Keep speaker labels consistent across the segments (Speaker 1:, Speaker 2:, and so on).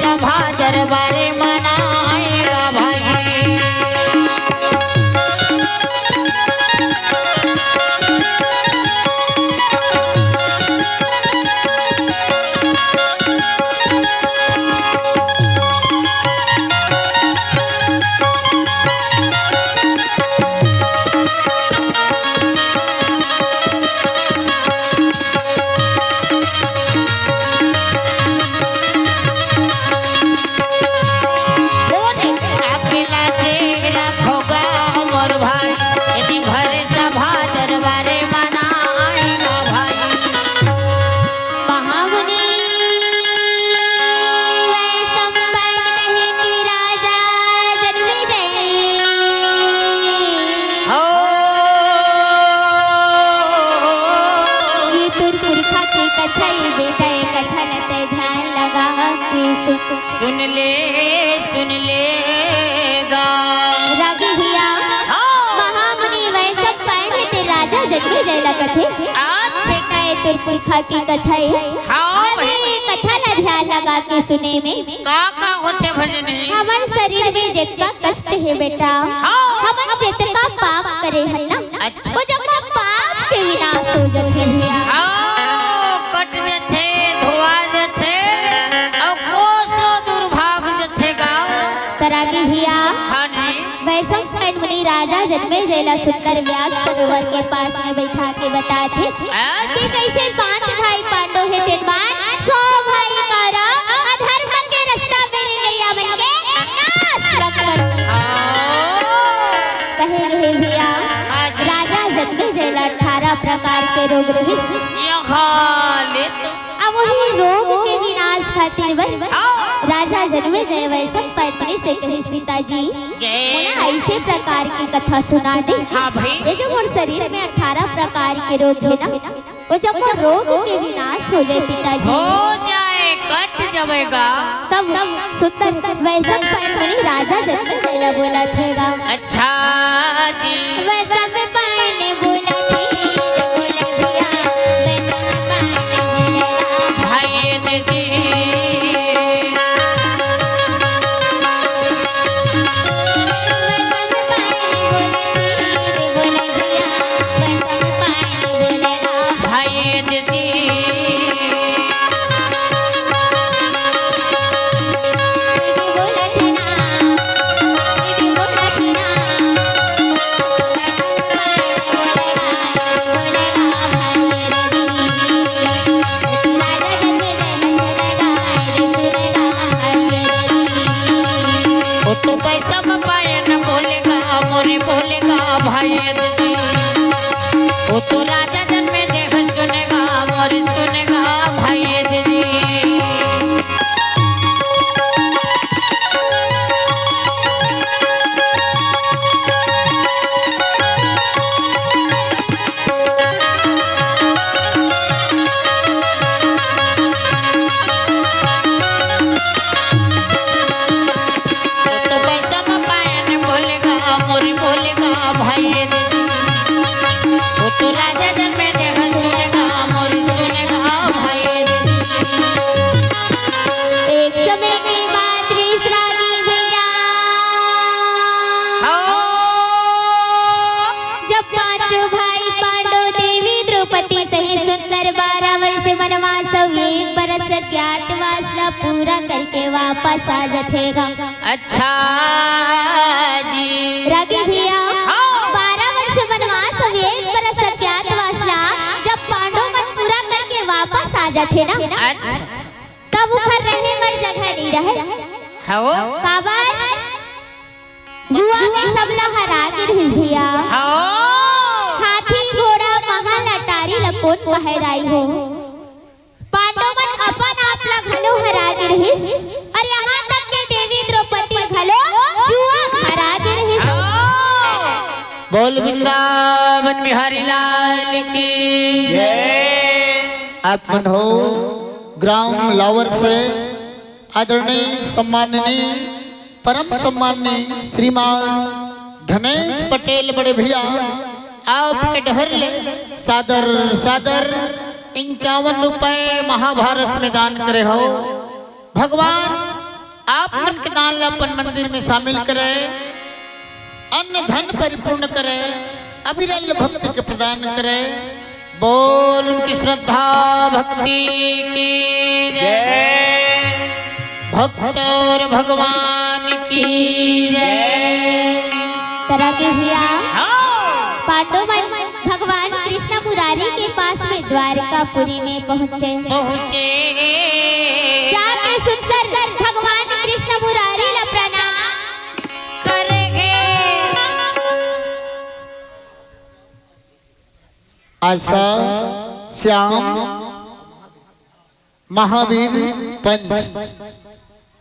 Speaker 1: सभा दरबारे मनाएगा भाई। सुन लेगा
Speaker 2: रागी भैया महामुनि वैसे पहले ते राजा जन्मे जयला कथे बेटा ये तुर पुरखा की कथा है हमें कथा ना ध्यान लगा के सुने में
Speaker 1: का होते भजन
Speaker 2: हमारे शरीर में जितना कष्ट है बेटा हम जितना पाप करे है ना वो जब पाप के विनाश हो जाते भैया
Speaker 1: कट जथे धोआ जथे और कोसो दुर्भाग जथेगा
Speaker 2: तरागी भैया वैष्णव स्वयं मुनि राजा जन्मे जयला सुंदर व्यास सरोवर के पास में बैठा के बताते कि कैसे 5 भाई पांडव है तिरबान 100 भाई मारा अधर्म के रास्ता में नैया बन के नाश कर कहे गए भैया राजा जन्मे जयला 18 प्रकार के रोग रही अब वही रोग के विनाश खातिर राजा जन्मे जय वैष्णव पैतनी से कही पिताजी मोला ऐसे प्रकार की कथा सुना दे। ये जो मोर शरीर में 18 प्रकार के रोग है ना वो जब वो रोग के विनाश हो जाए पिताजी
Speaker 1: हो जाए कट जाएगा
Speaker 2: तब सुंदर वैष्णव पैतनी राजा जन्मे जय बोला थेगा।
Speaker 1: अच्छा जी
Speaker 2: वैष्णव पैने बोला थी
Speaker 1: भाई दीदी वो तो राजा जन्मे देख सुनेगा मोर सुनेगा भाई दीदी तो पैसा पायन बोलेगा मोरे बोलेगा भाई दीदी वो तो राजा जन्मे देख सुनेगा मोर सुनेगा भाई दीदी।
Speaker 2: एक समय की बात रागी भैया जब 5 भाई पांडव देवी द्रौपदी सहित सुंदर 12 वर्ष वनवास 1 बरस ज्ञातवास पूरा करके वापस आ जाएगा।
Speaker 1: अच्छा जी
Speaker 2: रागी भैया 12 वर्ष वनवास 1 बरस ज्ञातवास जब पांडव मन पूरा करके वापस आ जाते ना
Speaker 1: अच्छा
Speaker 2: तब उधर रहने पर जगह नहीं रहे काबर जुआ में सब लहरा के रही भैया हाथी घोड़ा महल अटारी लकोट पहराई हो पांडव मन अपन आप ला घलो हरा के रही और यहाँ तक के देवी द्रौपदी घलो जुआ हरा के रही।
Speaker 1: बोल वृंदावन बिहारी लाल की जय।
Speaker 3: आप मन हो ग्राम लावर से आदरणीय सम्माननीय परम सम्माननीय श्रीमान धनेश पटेल बड़े भैया आपके डहर ले सादर सादर 51 रुपए महाभारत में दान करे हो। भगवान आप मन के दान ला अपन मंदिर में शामिल करे, अन्न धन परिपूर्ण करे, अविरल भक्ति के प्रदान करे। बोल उनकी श्रद्धा भक्ति की जय, भक्त और भगवान की जय।
Speaker 2: तरह के भैया पांडव भगवान कृष्ण मुरारी के पास में द्वारकापुरी में पहुँचे। जाके सुनकर भगवान कृष्ण मुरारी ला प्रणाम
Speaker 1: करेंगे।
Speaker 3: आशा श्याम महावीर पंच।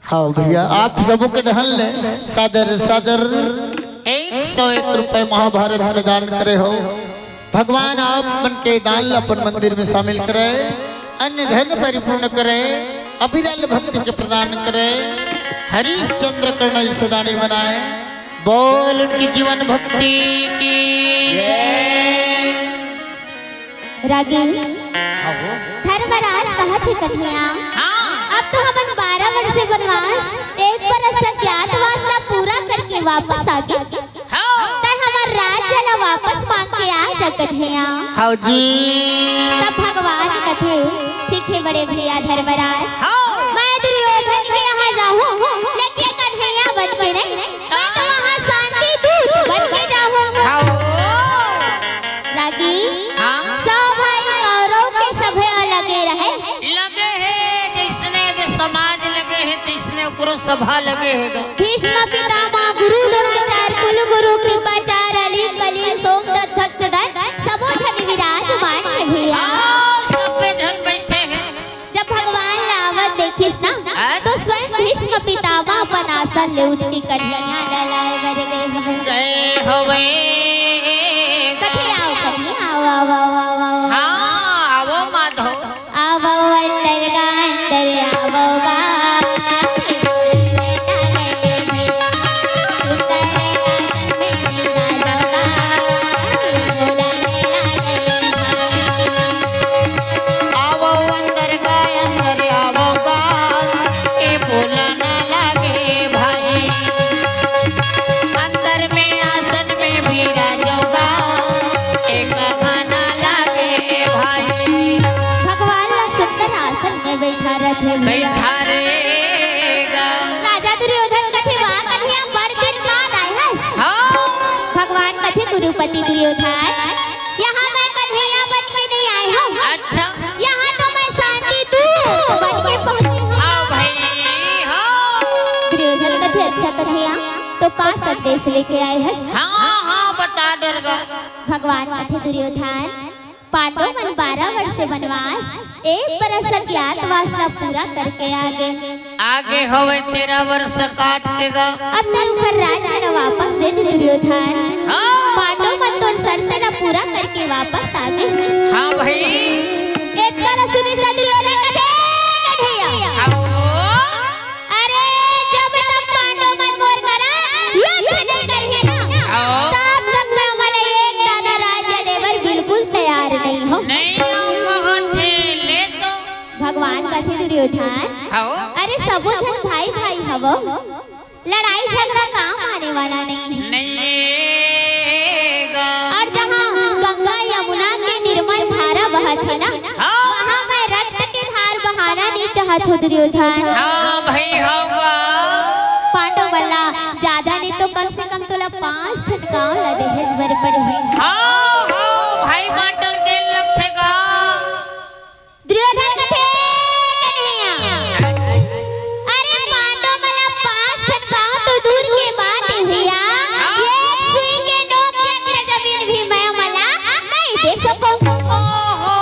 Speaker 3: हाँ भैया आप सबों के ढहल ले सादर सादर 101 रुपए महाभारत में दान करे हो। भगवान आप मन के दान अपन मंदिर में शामिल करे, अन्य धन परिपूर्ण करे, अविरल भक्ति के प्रदान करे। हरिश्चंद्र कर्ण सदा नहीं बनाए। बोल उनकी जीवन भक्ति की जय।
Speaker 2: रागी धर्मराज कहा थे कन्हैया, अब तो हम 12 वर्ष से वनवास एक बरस अज्ञातवास का पूरा करके वापस आ गए। तय हमार राज्य ला वापस मांग के आ जा कन्हैया।
Speaker 3: हाँ जी।
Speaker 2: तब भगवान कथे ठीक है बड़े भैया धर्मराज, मैं दुर्योधन के यहाँ जाऊँ लेकिन कन्हैया बन के नहीं, मैं तो वहाँ शांति दूत बन के जाऊँ। रागी सब भाई कौरव के सभे लगे रहे,
Speaker 1: लगे है जिसने समाज लगे है जिसने गुरु सभा लगे है।
Speaker 2: भीष्म पितामह गुरु द्रोणाचार्य कुल गुरु कृपाचार्य अली कलील सोमदत्त भक्तदत्त सबो जन विराजमान है भैया।
Speaker 1: सब पे जन बैठे हैं।
Speaker 2: जब भगवान रावण देखिस ना तो स्वयं भीष्म पितामह अपन आसन ले उठ के कन्हैया ललाए बर गए
Speaker 1: होवे।
Speaker 2: कथे आओ आओ आओ आओ आओ
Speaker 1: हाँ आवो माधव
Speaker 2: आवो अंदर गा अंदर आवो गा।
Speaker 1: बैठा रहेगा।
Speaker 2: राजा दुर्योधन कथे वाह कन्हैया बड़ दिन बाद आए हैं। भगवान कथे गुरुपति दुर्योधन, यहाँ मैं कन्हैया बन के नहीं आई हूँ।
Speaker 1: अच्छा
Speaker 2: यहाँ तो मैं शांति दूत बन के पहुँची हूँ।
Speaker 1: आओ भाई हो।
Speaker 2: दुर्योधन कथे अच्छा कन्हैया तो का संदेश लेके आए हैं?
Speaker 1: हाँ हाँ बता दरगा।
Speaker 2: भगवान कथे दुर्योधन पांडव मन 12 वर्ष से वनवास एक बरस अज्ञातवास का पूरा करके
Speaker 1: आगे होवे 13 वर्ष काट देगा।
Speaker 2: अब तक घर राजा ने वापस दे दे दुर्योधन। पांडव मन तो शर्त ना पूरा करके वापस आ गए।
Speaker 1: हाँ भाई
Speaker 2: एक बार सुनी दुर्योधन कथे कन्हैया, अरे जब तक पांडव मन मोर करा युद्ध नहीं करेंगे ना तब तक मैं वाला एक दाना राज्य देवर बिल्कुल तैयार नहीं हूँ। भगवान कथे दुर्योधन, अरे सबो जन भाई भाई हवो, लड़ाई झगड़ा काम आने वाला नहीं है। और जहाँ गंगा यमुना के निर्मल धारा बहत है ना वहाँ मैं रक्त के धार बहाना नहीं चाहत हूँ दुर्योधन। पांडव बल्ला ज्यादा नहीं तो कम से कम तोला 5 ठटकाव ला दहेज बर पड़े।
Speaker 1: भाई बाटल तेल लगेगा।
Speaker 2: दुर्योधन कथे अरे पांडव मला 5 ठटकाव तो दूर के बात है भैया, ये सुई के नोक के जमीन भी मैं मला नहीं दे सकूं।
Speaker 1: ओहो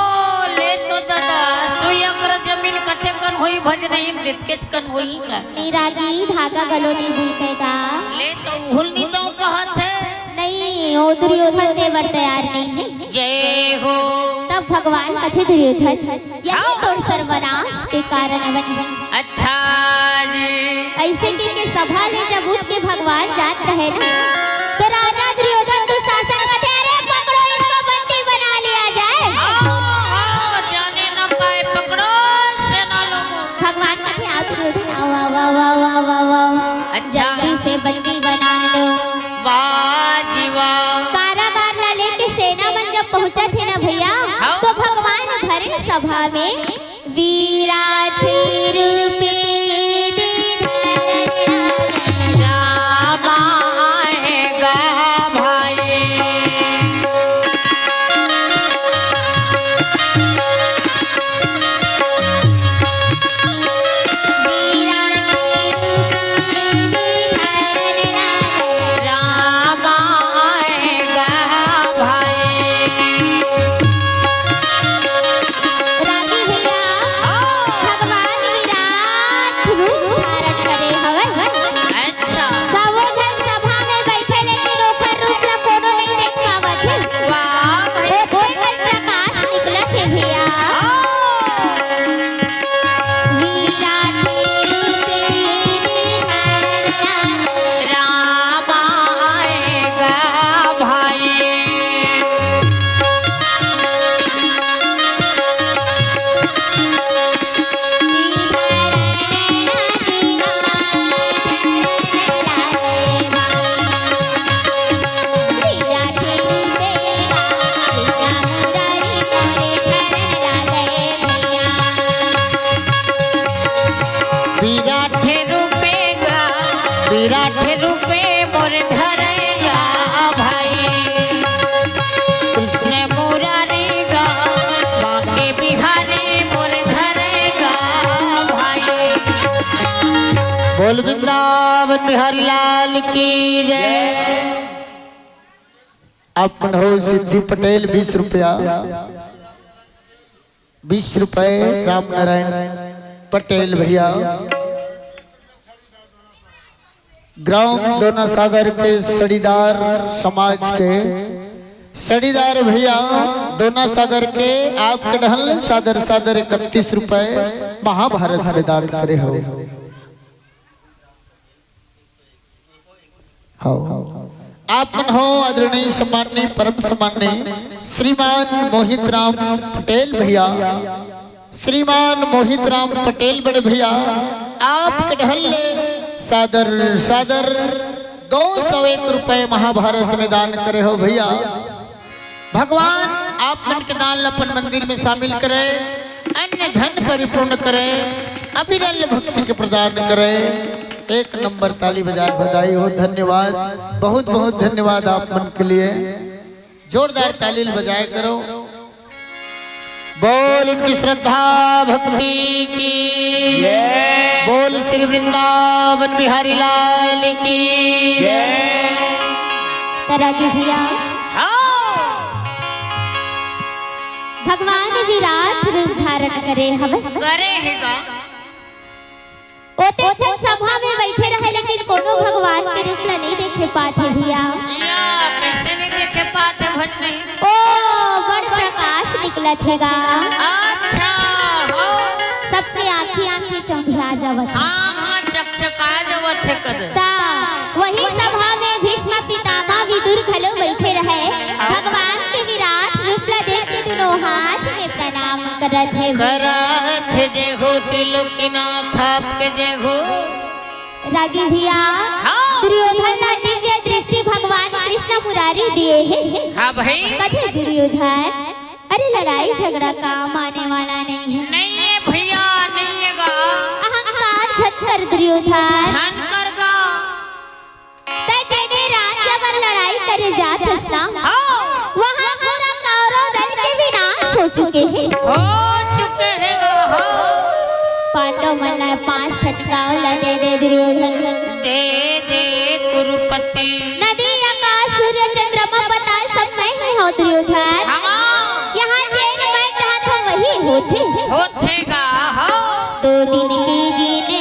Speaker 1: ले तो दादा सुई अगर जमीन कथे कन होई भज नहीं दितकेच कन होई का
Speaker 2: निरागी धागा गलो नहीं भूलतेगा।
Speaker 1: ले तो भूलनी तो कहत है
Speaker 2: नहीं ओ दुर्योधन देवर तैयार नहीं है।
Speaker 1: जय हो।
Speaker 2: तब भगवान कथे दुर्योधन यही तो सर्वनाश के कारण बनी।
Speaker 1: अच्छा जी
Speaker 2: ऐसे के सभा ले जब उठ के भगवान जात रहे ना तो राजा दुर्योधन तो शासन कथे अरे पकड़ो इसको बंदी बना लिया जाए।
Speaker 1: जाने न पाए पकड़ो सेना लोगों।
Speaker 2: भगवान कथे आओ दुर्योधन आओ आओ आओ आओ आओ सभा में विराट रूपे
Speaker 1: राम आएगा भाई। राम आएगा भाई।
Speaker 2: रागी भैया भगवान विराट रूप धारण करे हवन।
Speaker 1: अच्छा
Speaker 2: सब जन सभा में बैठे लेकिन ओकर रूप ला कोनो नहीं देख पावत है।
Speaker 1: वाह भाई।
Speaker 2: ओ कोई प्रकाश निकलत है भैया। विराट रूपे
Speaker 1: राम आएगा भाई। विराट रूपे मोर धरेगा भाई। कृष्ण मुरारी गा बाके बिहारी मोर धरेगा भाई। बोल वृंदावन बिहारी लाल की जय।
Speaker 3: अपन हो सिद्धि पटेल 20 रुपया, 20 रुपए राम नारायण पटेल भैया, ग्राम दोना सागर के सड़ीदार समाज के सड़ीदार भैया दोना सागर के आपके ढहल सादर सादर 31 रुपए महाभारत में दान करे हो। आपन हो आदरणीय सम्माननीय परम सम्माननीय श्रीमान मोहित राम पटेल भैया, श्रीमान मोहित राम पटेल बड़े भैया आपके ढहल सादर सादर 201 रुपए महाभारत में दान करे हो भैया। भगवान आप मन के दान अपन मंदिर में शामिल करे, अन्य धन परिपूर्ण करे, अविरल भक्ति के प्रदान करे। एक नंबर ताली बजा बधाई हो। धन्यवाद, बहुत बहुत धन्यवाद आप मन के लिए। जोरदार ताली बजाए करो। बोल उनकी श्रद्धा भक्ति की जय। बोल श्री वृंदावन बिहारी लाल की जय।
Speaker 2: रागी भैया भगवान विराट रूप धारण करे हवे।
Speaker 1: करे हैगा।
Speaker 2: ओते जन सभा में बैठे रहे लेकिन कोनो भगवान के रूप ला नहीं देखे पाते भैया।
Speaker 1: या कैसे नहीं देखे पाते भजनी।
Speaker 2: ओ बड़ प्रकाश निकलत हैगा।
Speaker 1: अच्छा हो।
Speaker 2: सबके आँखी आँखी चौंधिया जावत है।
Speaker 1: हाँ हाँ चकचका जावत है कद।
Speaker 2: ता वही सभा में भीष्म पितामह विदुर खलो बैठे रहे। भगवान के विराट रूप ला देख के दोनों हाथ में प्रणाम करत है।
Speaker 1: करत जे हो त्रिलोकीनाथ आपके जे हो।
Speaker 2: रागी भैया दुर्योधन ला दिव्य दृष्टि भगवान कृष्ण मुरारी दिए हैं।
Speaker 1: हाँ भाई।
Speaker 2: कथे दुर्योधन अरे लड़ाई झगड़ा काम आने वाला नहीं है।
Speaker 1: नहीं है भैया नहीं है गा।
Speaker 2: अहंकार छतर दुर्योधन
Speaker 1: धन कर गा।
Speaker 2: तेने राज्य पर लड़ाई करे जात हसना। वहाँ पूरा कौरव दल के विनाश हो चुके हैं।
Speaker 1: हो चुके हैं गा। हो
Speaker 2: पांडव मन ला 5 ठटकाव ला दे दे दुर्योधन।
Speaker 1: दे दे कुरुपति।
Speaker 2: नदी आकाश सूर्य चंद्रमा बताए सब मैं ही हूँ दुर्योधन। यहाँ जेन मैं चाहत हूँ वही होते
Speaker 1: गा। हो
Speaker 2: 2 दिन की जीने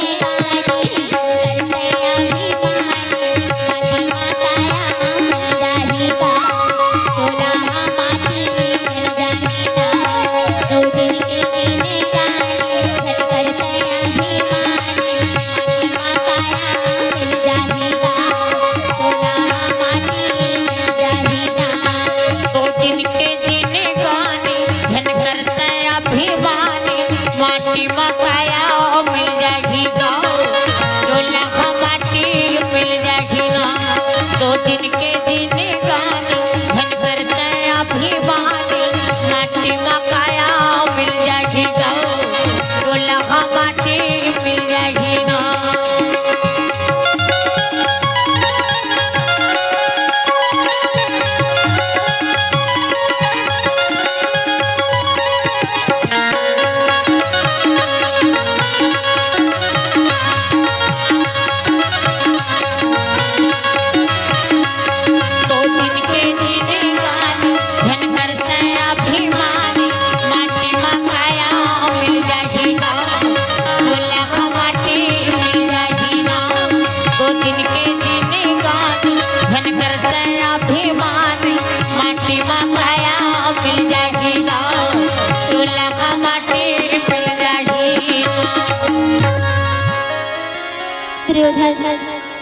Speaker 2: दुर्योधन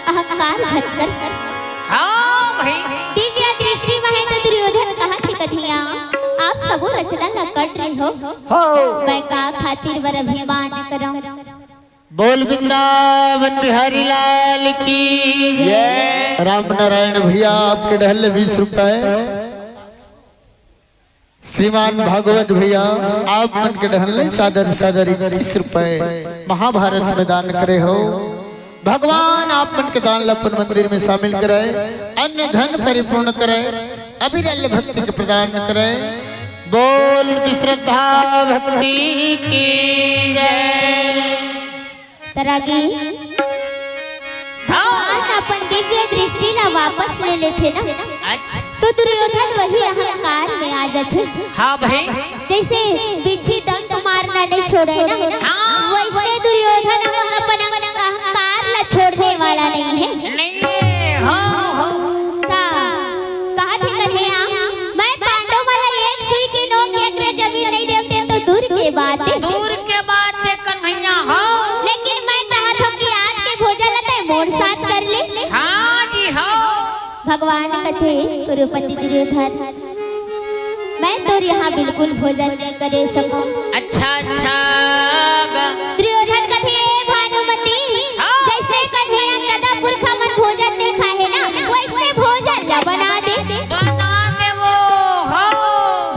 Speaker 2: अहंकार झटकर
Speaker 1: हाँ भाई
Speaker 2: दिव्य दृष्टि में है तो दुर्योधन कहा थे कन्हैया आप सबो रचना न कर रहे हो मैं का खातिर वर अभिमान करम
Speaker 3: बोल वृंदावन बिहारी लाल की जय। राम नारायण भैया आपके ढहल 20 रुपए। श्रीमान भागवत भैया आप मन के ढहल सादर सादर 20 रुपए महाभारत में दान करे हो। भगवान आप मन के दान अपन मंदिर में शामिल करे, अन्य धन परिपूर्ण करे, अविरल भक्ति के प्रदान करे। बोल की श्रद्धा भक्ति की जय।
Speaker 2: तरागी भगवान अपन दिव्य दृष्टि ना वापस ले लेते ना
Speaker 1: अच्छा
Speaker 2: तो दुर्योधन वही अहंकार में आ जाते।
Speaker 1: हाँ भाई
Speaker 2: जैसे बिच्छी डंक मारना नहीं छोड़े ना
Speaker 1: हाँ,
Speaker 2: वैसे दुर्योधन अपन अहंकार ला छोड़ने वाला नहीं है।
Speaker 1: नहीं है हाँ हाँ
Speaker 2: कहा थे कन्हैया मैं पांडव वाला एक सुई की नोक एक रे जमीन नहीं देते तो दूर के बात है
Speaker 1: कन्हैया हाँ
Speaker 2: लेकिन मैं चाहता हूँ कि आज के भोजन लते मोर साथ कर ले।
Speaker 1: हाँ जी हाँ
Speaker 2: भगवान कथे कुरुपति दुर्योधन मैं तो यहाँ बिल्कुल भोजन नहीं करे सकूं।
Speaker 1: अच्छा अच्छा
Speaker 2: दुर्योधन कथे भानुमति
Speaker 1: हाँ।
Speaker 2: जैसे कन्हैया कदा पुरखा मन भोजन नहीं खाए ना वैसे भोजन ला बना दे
Speaker 1: वो हाँ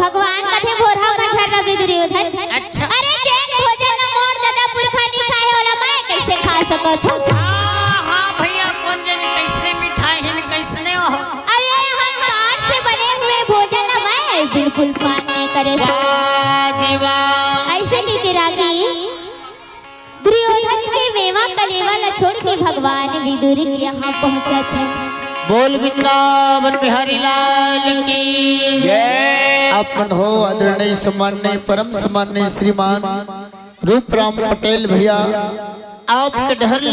Speaker 2: भगवान कथे भोरा मछर रवि दुर्योधन
Speaker 1: अच्छा
Speaker 2: अरे जे भोजन ला मोर दादा पुरखा नहीं खाए वाला मैं कैसे खा सकत हूँ।
Speaker 1: हाँ हाँ भैया कौन जाने कैसने मिठाई है कैसने हो
Speaker 2: अरे अहंकार से बने हुए भोजन ला मैं बिल्कुल पान नहीं करे
Speaker 1: जीवा
Speaker 2: ऐसे की विरागी दुर्योधन के मेवा कलेवा ला छोड़ के भगवान विदुर यहाँ पहुँचा थे।
Speaker 3: बोल वृंदावन बिहारी लाल की जय। अपन हो आदरणीय सम्माननीय परम सम्माननीय श्रीमान रूपराम पटेल भैया आपके ढहल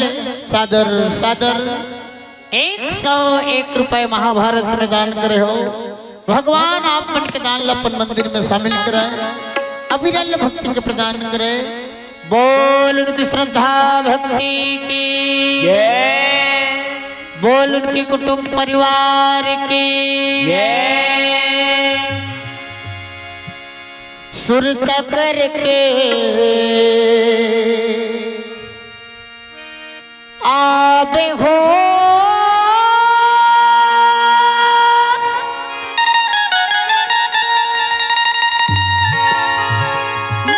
Speaker 3: सादर सादर 101 रुपए महाभारत में दान करे हो। भगवान आप मन के दान अपन मंदिर में शामिल कराए, अविरल भक्ति के प्रदान करे। बोल उनकी श्रद्धा भक्ति की जय। बोल उनके कुटुंब परिवार की जय। सुर का करके आबे हो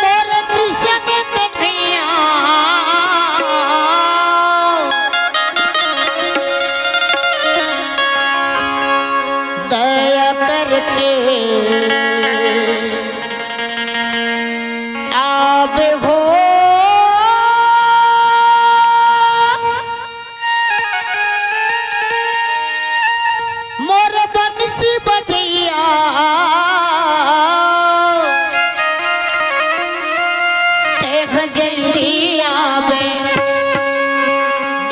Speaker 3: मोर कृष्ण कन्हैया दया करके आबे हो मोर बंसी बजैया देख जल्दी आवे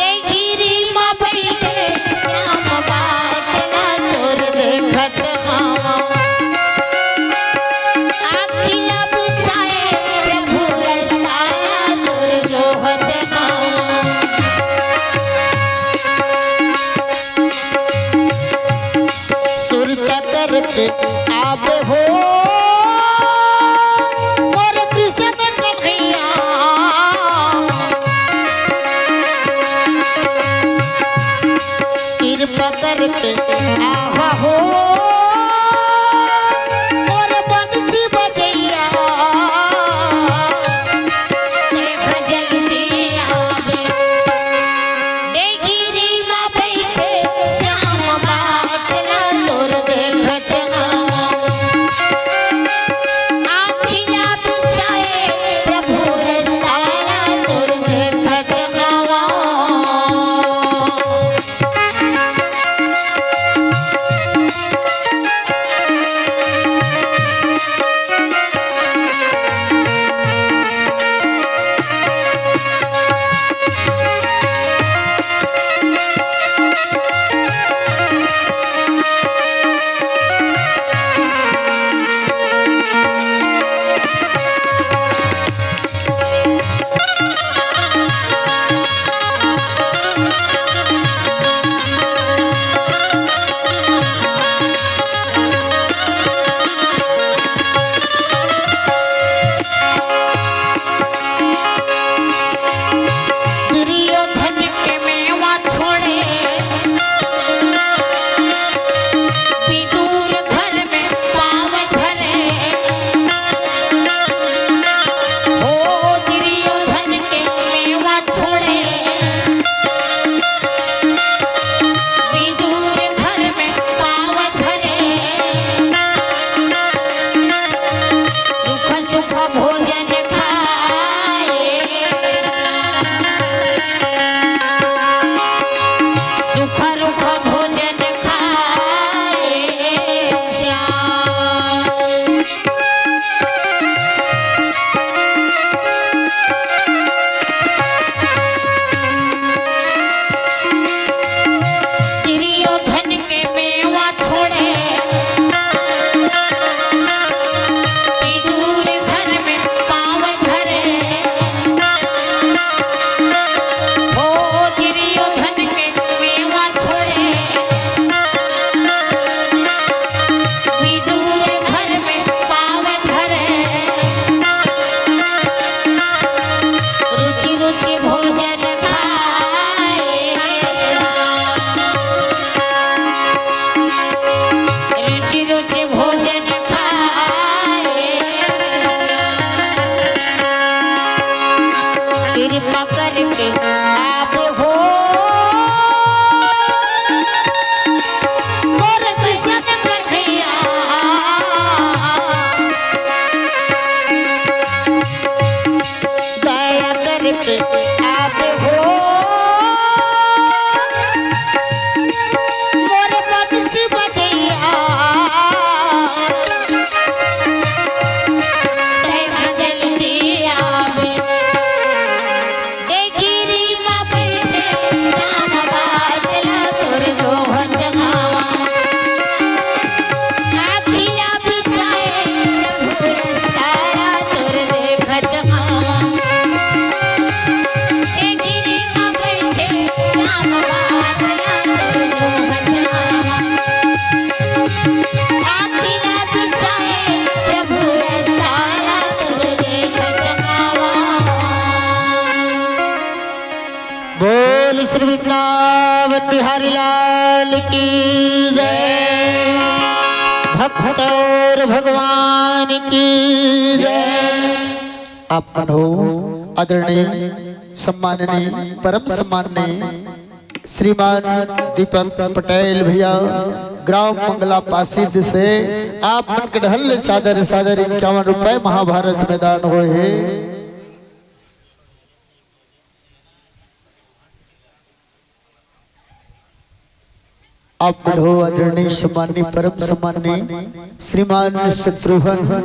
Speaker 3: देगिरी माँ बैठे श्याम बाटला तोर देखत मामा आखिला बुझाए प्रभु रस्ता तोर जोहत मामा सुर का करके आप हो मोर कृष्ण कन्हैया कृपा करके आवा हो मोर बंसी बजैया देख जल्दी आवे देगिरी माँ बैठे श्याम बाटला तोर देखत मामा आखिला बुझाए प्रभु रस्ता तोर देखत मामा वृंदावन बिहारी लाल की जय। भक्त और भगवान की जय। आप मन हो आदरणीय सम्माननीय परम सम्माननीय श्रीमान दीपक पटेल भैया ग्राम मंगला पासीद से आप मन के ढल सादर सादर 51 रुपए महाभारत मैदान हुए है। आप बढ़ो आदरणीय सम्माननीय परम सम्माननीय श्रीमान शत्रुघ्न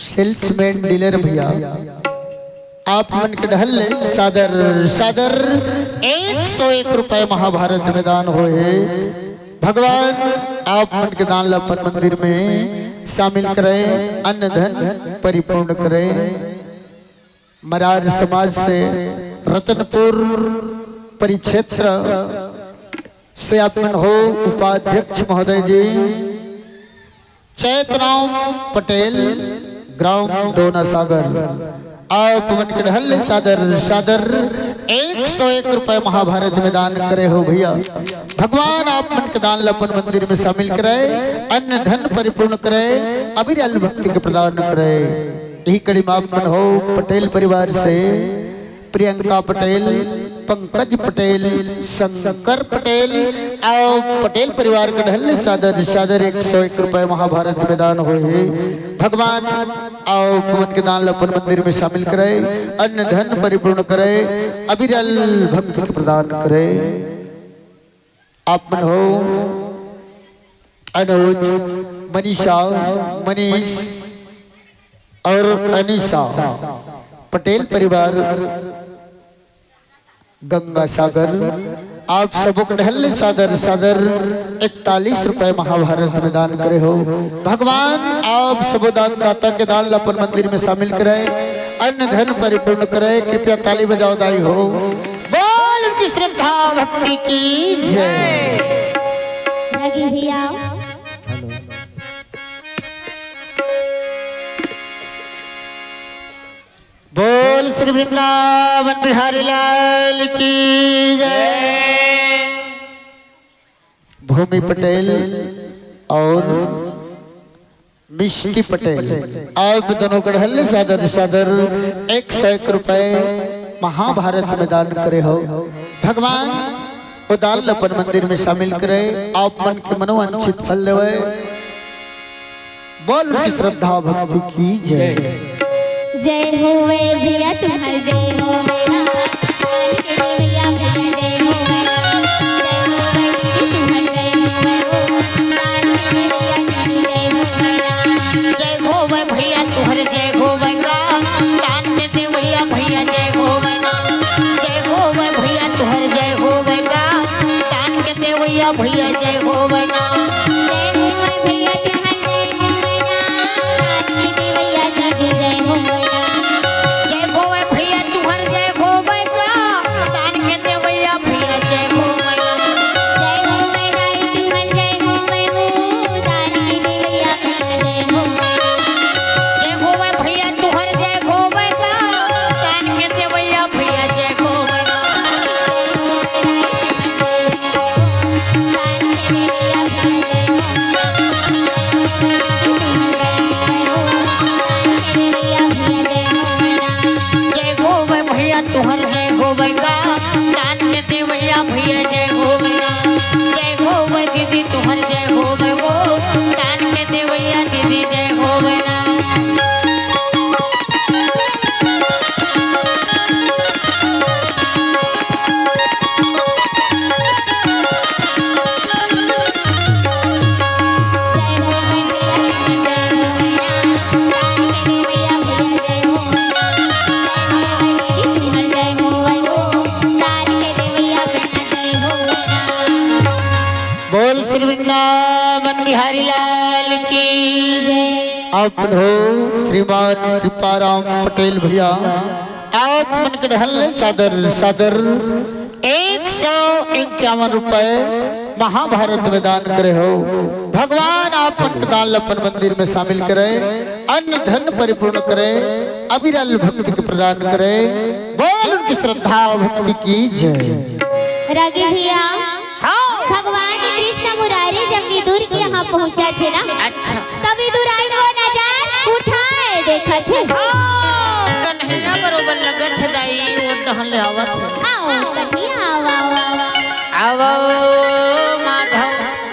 Speaker 3: सेल्समैन डीलर भैया आप मन के ढल सादर सादर 101 रुपए महाभारत मैदान होए। भगवान आप मन के दान अपन मंदिर में शामिल करें, अन्न धन परिपूर्ण करें। मरार समाज से रतनपुर परिक्षेत्र से आप मन हो उपाध्यक्ष महोदय जी चैतराम पटेल ग्राम दोना सागर आप मन के ढल सादर सादर 101 रुपए महाभारत में दान करे हो भैया। भगवान आप मन के दान अपन मंदिर में शामिल करे, अन्न धन परिपूर्ण करे, अविरल भक्ति के प्रदान करे। यही कड़ी माप मन हो पटेल परिवार से प्रियंका पटेल, पंकज पटेल, शंकर पटेल और पटेल परिवार के ढल सादर सादर 101 रुपए महाभारत में दान हुए। भगवान और पवन के दान अपन मंदिर में शामिल करे, अन्न धन परिपूर्ण करे, अविरल भक्ति के प्रदान करे। आप मन हो अनुज, मनीषा, मनीष और अनीशा पटेल परिवार गंगा सागर आप सबों को ढल सादर सादर 41 रुपए महाभारत में दान करे हो। भगवान आप सब दान दाता के दान अपन मंदिर में शामिल करे, अन्न धन परिपूर्ण करे। कृपया ताली बजाओ दाई हो। बोल की श्रद्धा भक्ति की जय।
Speaker 2: भैया
Speaker 3: बोल श्री वृंदावन बिहारी लाल की जय। भूमि पटेल और मिष्टी पटेल आप दोनों को ढल सादर सादर 101 रुपए महाभारत में दान करे हो। भगवान वो दान अपन मंदिर में शामिल करे, आप मन के मनोवांछित फल देवे। बोल की श्रद्धा भक्ति की जय।
Speaker 2: जय हो भैया तुम्हारी जय हो भैया जय हो
Speaker 1: जय हो भैया तुम्हारे जय हो दान के दे भैया भैया जय हो जय हो भैया तुम्हारे जय हो दान के दे भैया भैया जय हो तुहर जय हो दान के दे भैया भैया जय हो दीदी तुहर जय हो दान के दे भैया दीदी जय हो वृंदावन बिहारी लाल की।
Speaker 3: आप हो श्रीमान कृपाराम पटेल भैया आप मन के ढल सादर सादर 151 रुपए महाभारत में दान करे हो। भगवान आप मन के दान अपन मंदिर में शामिल करे, अन्न धन परिपूर्ण करे, अविरल भक्ति के प्रदान करे। बोल उनकी श्रद्धा भक्ति की जय।
Speaker 2: रागी भैया
Speaker 1: हाँ
Speaker 2: भगवान कृष्ण मुरारी जब विदुर के यहाँ पहुँचा थे ना,
Speaker 1: अच्छा
Speaker 2: तब विदुर आई वो नजर उठाए देखा थे।
Speaker 1: हाँ कन्हैया बरोबर लगत है दाई वो दहन ले आवत है।
Speaker 2: आओ कन्हैया आओ
Speaker 1: माधव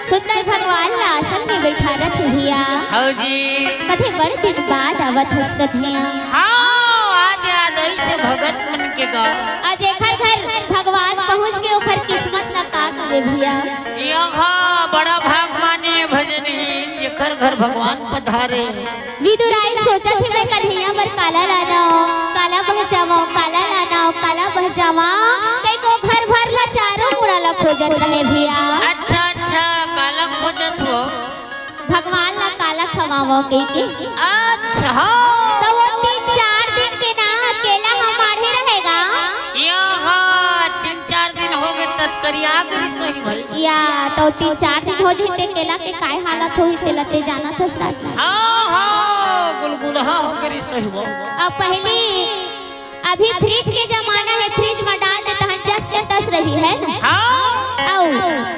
Speaker 2: सुंदर भगवान आसन में बैठा रख भैया।
Speaker 1: हाँ जी
Speaker 2: कथे बड़े दिन बाद आवत हस कन्हैया।
Speaker 1: हाँ आज आदई से भगत मन के गाँव
Speaker 2: आज एक घर भगवान पहुँच के ओखर किस्मत ना का करे भैया।
Speaker 1: यहाँ बड़ा भाग माने भजनहीन जेकर घर भगवान पधारे।
Speaker 2: विदुर आई सोचा थी मैं कन्हैया पर काला लाना काला बहजावा काला लाना काला बहजावा कई को घर भर ला चारों मुड़ा ला खोजत रहे भैया।
Speaker 1: अच्छा अच्छा काला खोजत हो
Speaker 2: भगवान ला काला खवावो के
Speaker 1: अच्छा
Speaker 2: तो वो 3-4 दिन के ना अकेला हमारे रहेगा
Speaker 1: यहाँ 3-4 दिन हो गए तत्करिया गरी सही भाई।
Speaker 2: या तो 3-4 दिन हो जाते केला के काय हालत होई तेला ते जाना था रात में।
Speaker 1: हाँ हाँ गुलगुलहा हो गरी सही वो।
Speaker 2: अब पहले अभी फ्रिज के जमाना है, फ्रिज में डाल देता है जस के तस रही है ना।
Speaker 1: हाँ
Speaker 2: आओ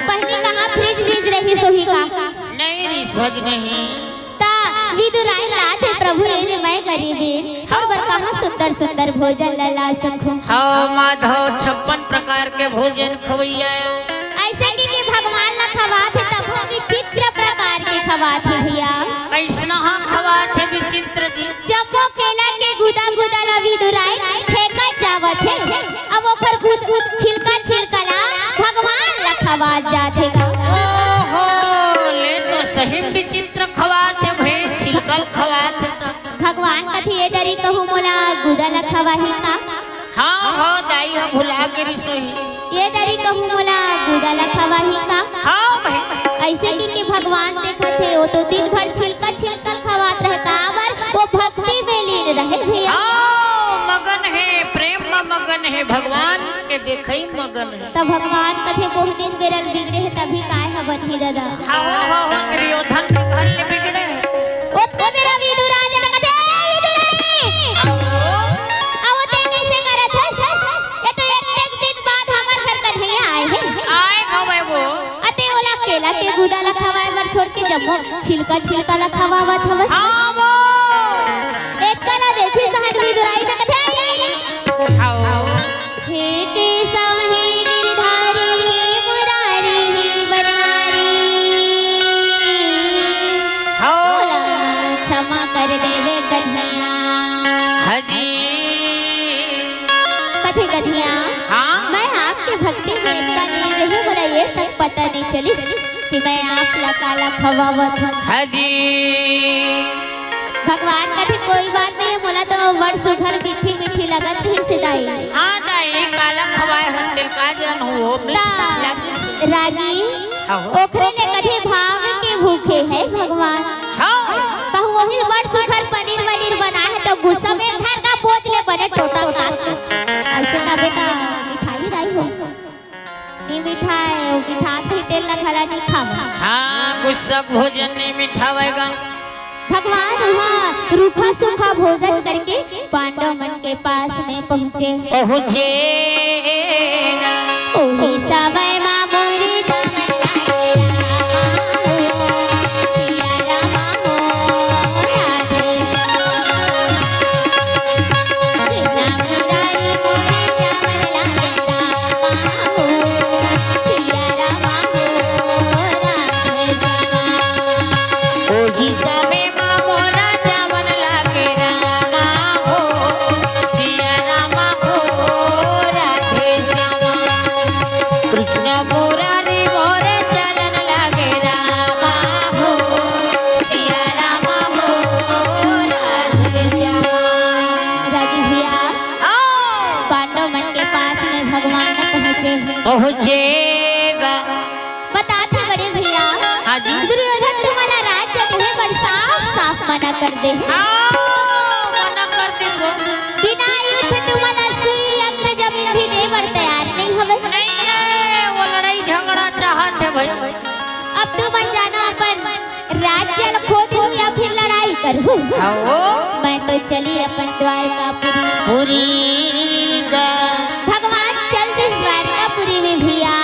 Speaker 2: पहले कहाँ फ्रिज रही सोही का
Speaker 1: नहीं रिस भज नहीं
Speaker 2: ता विदुर आई लाते प्रभु ये मैं गरीबी और बर कहाँ सुंदर सुंदर भोजन लला सकूं।
Speaker 1: हाँ माधव 56 प्रकार के भोजन खवैया
Speaker 2: ऐसे कि भगवान ला खवा थे तब वो विचित्र प्रकार के खवा थे भैया।
Speaker 1: कैसना हाँ खवा थे विचित्र जी।
Speaker 2: जब वो केला के गुदा गुदा ला विदुर आई फेंका जावत है अब ओकर छिलका छिलकला भगवान ला खवा जाथे।
Speaker 1: ओहो ले तो सही विचित्र खवा थे भाई छिलकल खवा थे तो।
Speaker 2: भगवान कथी ये डरी कहूँ मोला गुदा ला खवा ही का।
Speaker 1: हाँ हाँ दाई हम भुला गिरी सोही।
Speaker 2: ये डरी कहूँ मोला गुदा ला खवा ही का।
Speaker 1: हाँ भाई
Speaker 2: ऐसे कि भगवान देखा थे वो तो दिन भर छिलका छिलका खवात रहता और वो भक्ति में लीन रहे भैया।
Speaker 1: हाँ मगन है प्रेम में मगन है भगवान के देखई मगन है।
Speaker 2: तब भगवान कथे बोहने बेरल बिगड़े है तभी काय है बनी दादा।
Speaker 1: हाँ हाँ हाँ दुर्योधन के घर ले बिगड़े है।
Speaker 2: ओ तो मेरा विदुर राजा ने कथे आओ ते कैसे करत है ये तो एक दिन बाद हमार घर कन्हैया आए हैं
Speaker 1: आए गए वो
Speaker 2: अते ओला केला के गुदा ला खवाए बर छोड़ के जब छिलका छिलका ला खवावत हवस।
Speaker 1: हाँ वो
Speaker 2: एक कला देखी सहन विदुर आई त कथे हे के साहे गिरधारी हे मुरारी हे बनवारी
Speaker 1: हाँ
Speaker 2: क्षमा कर देवे कन्हैया।
Speaker 1: हाजी
Speaker 2: कथे कन्हैया
Speaker 1: हाँ
Speaker 2: मैं आपके भक्ति में इतना नहीं रही बोला ये तक पता नहीं चली कि मैं आप ला काला खवावत हूँ।
Speaker 1: हाजी
Speaker 2: भगवान कथे कोई बात नहीं है बोला तो वर्ष घर मीठी मीठी लगत ही सिदाई।
Speaker 1: हाँ दाई काला खवाए हत्ते का जन हो लगी से
Speaker 2: रानी
Speaker 1: हाँ
Speaker 2: ओखरे ले कथे भाव के भूखे है भगवान।
Speaker 1: हाँ
Speaker 2: कहूँ वही वर्ष घर पनीर वनीर बना है तो गुस्सा में घर का बोझ ले बने टोटा का ऐसे ना बेटा मिठाई लाई हो नहीं मिठाई वो मिठा भी तेल ना खला नहीं खावा।
Speaker 1: हाँ गुस्सा भोजन नहीं मिठावेगा।
Speaker 2: भगवान वहाँ रूखा सूखा भोजन करके पांडव मन के पास में पहुँचे।
Speaker 1: पहुँचे
Speaker 2: ओही समय माँ मोरी
Speaker 1: पहुँचेगा।
Speaker 2: बताते बड़े भैया
Speaker 1: हाँ जी
Speaker 2: दुर्योधन तुम्हारा राज्य है पर साफ साफ मना कर दे।
Speaker 1: हाँ मना कर दे
Speaker 2: बिना युद्ध तुम्हारा सुई अग्र जमीन भी दे पर तैयार नहीं हवे।
Speaker 1: नहीं है वो लड़ाई झगड़ा चाहते भाई।
Speaker 2: अब तुम जाना अपन राज्य खो दूं या फिर लड़ाई करूं। मैं तो चली अपन द्वारकापुरी
Speaker 1: पूरी
Speaker 2: भगवान चल दिस द्वारकापुरी में भैया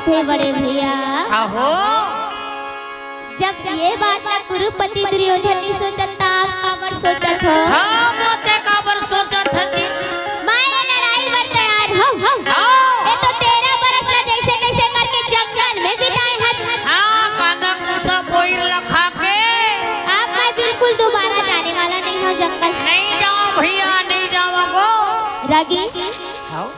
Speaker 2: कथे बड़े भैया
Speaker 1: हो
Speaker 2: जब ये बात ना कुरुपति दुर्योधन ने सोचत था आप काबर सोचत हो
Speaker 1: हाँ गोते काबर सोचत हती
Speaker 2: मैं ये लड़ाई बर तैयार हूँ ये तो 13 बरस ला जैसे कैसे करके जंगल में बिताए हैं
Speaker 1: हाँ कांदक मुसा बोइर लखा के
Speaker 2: आप मैं बिल्कुल दोबारा जाने वाला नहीं हूँ जंगल
Speaker 1: नहीं जाओ भैया नहीं जाओगो
Speaker 2: रागी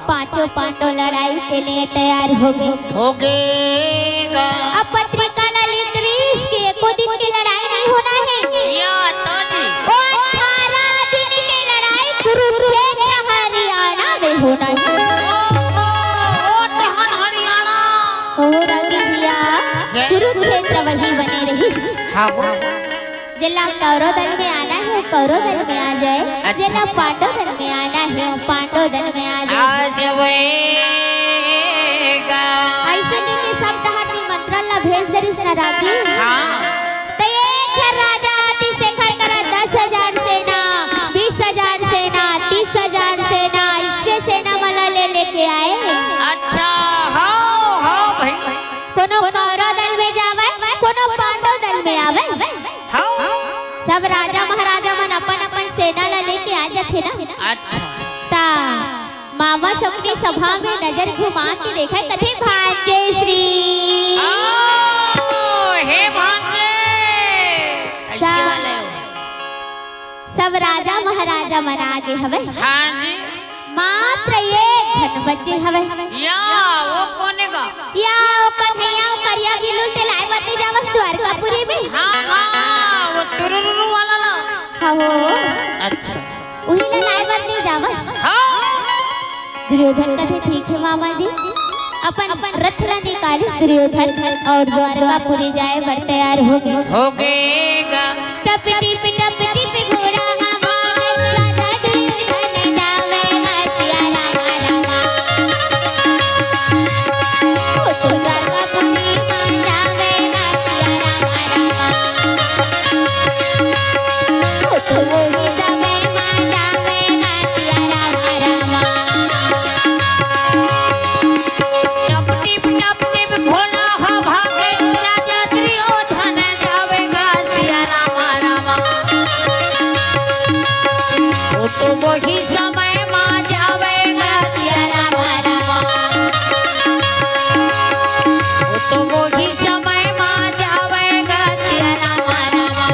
Speaker 2: पांचों पांडव लड़ाई के लिए तैयार हो
Speaker 1: होगेगा
Speaker 2: अब पत्रिका ला लिख रही कि एको दिन की लड़ाई नहीं होना है
Speaker 1: या तो जी
Speaker 2: वो 18 दिन की लड़ाई कुरुक्षेत्र हरियाणा में होना है
Speaker 1: ओ टहन हरियाणा
Speaker 2: हो रागी भैया कुरुक्षेत्र वही बने रही
Speaker 1: हाँ
Speaker 2: जिला कौरव दल में आना है कौरव दल में आ जाए
Speaker 1: अच्छा।
Speaker 2: जिला पांडव दल में आना है पांडव दल में आ जाए
Speaker 1: आज वेगा
Speaker 2: ऐसे नहीं कि सब तहत निमंत्रण ला भेज दरिस न रागी
Speaker 1: हाँ
Speaker 2: तो ये छर राजा आती से खर करा 10,000 सेना 20,000 सेना 30,000 सेना इससे सेना वाला ले लेके आए
Speaker 1: अच्छा हाँ भाई
Speaker 2: कोनो कौरव दल में जावे कोनो पांडव दल में आवे
Speaker 1: हाँ
Speaker 2: सब राजा महाराजा मन अपन अपन सेना ला लेके आ जाते ना
Speaker 1: अच्छा
Speaker 2: ता मामा सबकी सभा में नजर घुमा के देखा कथे भांजे श्री
Speaker 1: हे भांजे ऐसे वाले हो
Speaker 2: सब राजा महाराजा मन आगे हवे
Speaker 1: हाँ जी
Speaker 2: मात्र एक झन बच्चे हवे
Speaker 1: या वो कोने का
Speaker 2: या ओ कन्हैया ओ करिया बिलुल ते लाए बते जावस द्वारकापुरी में
Speaker 1: हाँ हाँ वो तुरुरु वाला ना
Speaker 2: हो
Speaker 1: अच्छा
Speaker 2: उही ला लाए बते जावस
Speaker 1: हाँ
Speaker 2: दुर्योधन कथे ठीक है मामा जी अपन रथ ला निकालिस दुर्योधन और द्वारकापुरी जाए बर तैयार हो गए
Speaker 1: होगेगा
Speaker 2: टप टिप घोड़ा राजा दुर्योधन जावे हसिया रामा रामा ओ तो द्वारकापुरी मान जावे हसिया रामा रामा ओ तो वही समय मान जावे हसिया रामा रामा
Speaker 1: टप टिप भोला हा भागे राजा दुर्योधन जावेगा सिया रामा रामा वो तो वही समय मां जावेगा सिया रामा रामा वो तो वही समय मां जावेगा सिया रामा रामा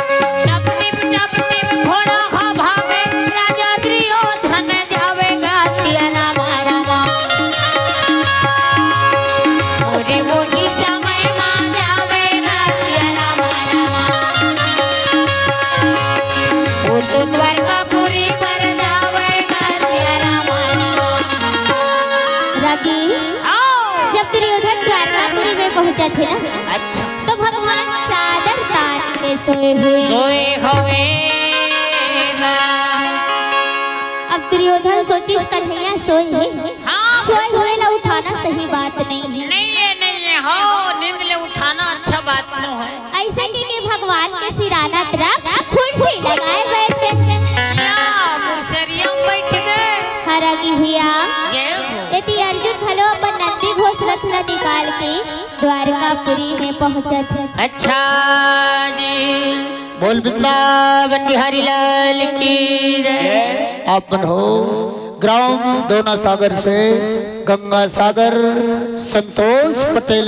Speaker 1: टप टिप घोड़ा हा भागे राजा दुर्योधन जावेगा सिया रामा रामा मोरे वही समय मां जावेगा सिया रामा रामा वो तो द्वारकापुरी पर जावेगा सिया रामा रामा
Speaker 2: रागी
Speaker 1: आओ
Speaker 2: जब दुर्योधन द्वारकापुरी में पहुंचा थे ना
Speaker 1: अच्छा
Speaker 2: तो भगवान चादर तान के सोए हुए
Speaker 1: सोए होवेगा
Speaker 2: अब दुर्योधन सोचिस कन्हैया सोए है
Speaker 1: हाँ
Speaker 2: सोए हुए ला उठाना सही बात नहीं है
Speaker 1: नहीं है हो नींद ले उठाना अच्छा बात न है
Speaker 2: ऐसे कि भगवान के सिराना तरफ कुर्सी लगाए बैठे
Speaker 1: या मुर्सरिया बैठ गए
Speaker 2: हरागी भैया
Speaker 1: जय हो
Speaker 2: यदि अर्जुन खलो अपन नंदी घोष रथ ला निकाल के द्वारकापुरी में पहुंचा थे
Speaker 1: अच्छा जी
Speaker 3: बोल
Speaker 1: वृंदावन बिहारी लाल की जय
Speaker 3: आपन हो ग्राम दोना सागर से गंगा सागर संतोष पटेल